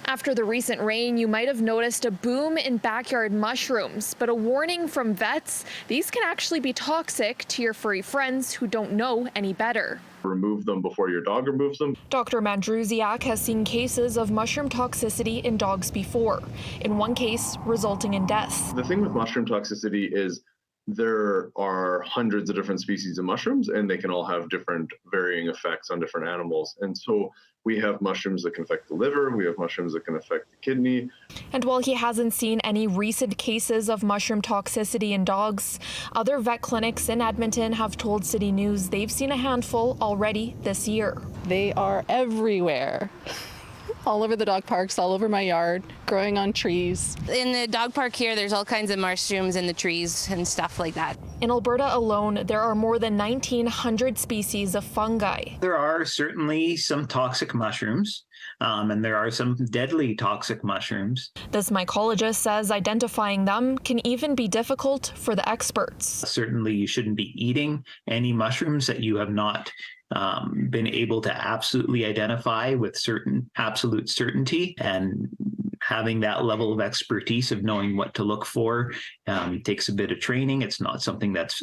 After the recent rain, you might have noticed a boom in backyard mushrooms, but a warning from vets, these can actually be toxic to your furry friends who don't know any better. Remove them before your dog removes them. Dr. Mandruziak has seen cases of mushroom toxicity in dogs before, in one case resulting in death. The thing with mushroom toxicity is there are hundreds of different species of mushrooms, and they can all have different varying effects on different animals. And so we have mushrooms that can affect the liver, we have mushrooms that can affect the kidney. And while he hasn't seen any recent cases of mushroom toxicity in dogs, other vet clinics in Edmonton have told City News they've seen a handful already this year. They are everywhere. All over the dog parks, all over my yard, growing on trees. In the dog park here, there's all kinds of mushrooms in the trees and stuff like that. In Alberta alone, there are more than 1,900 species of fungi. There are certainly some toxic mushrooms, and there are some deadly toxic mushrooms. This mycologist says identifying them can even be difficult for the experts. Certainly, you shouldn't be eating any mushrooms that you have not been able to absolutely identify with absolute certainty, and having that level of expertise of knowing what to look for takes a bit of training. It's not something that's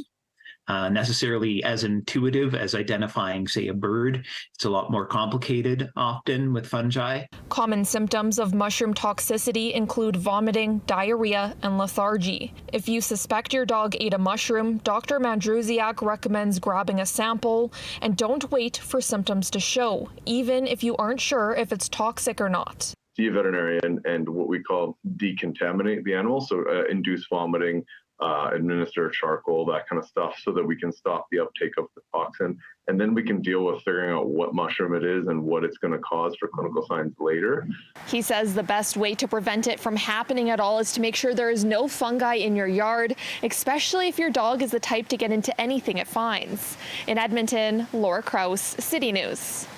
necessarily as intuitive as identifying, say, a bird. It's a lot more complicated often with fungi. Common symptoms of mushroom toxicity include vomiting, diarrhea, and lethargy. If you suspect your dog ate a mushroom, Dr. Mandruziak recommends grabbing a sample, and don't wait for symptoms to show, even if you aren't sure if it's toxic or not. See a veterinarian and what we call decontaminate the animal, so induce vomiting, administer charcoal, that kind of stuff, so that we can stop the uptake of the toxin. And then we can deal with figuring out what mushroom it is and what it's going to cause for clinical signs later. He says the best way to prevent it from happening at all is to make sure there is no fungi in your yard, especially if your dog is the type to get into anything it finds. In Edmonton, Laura Krause, City News.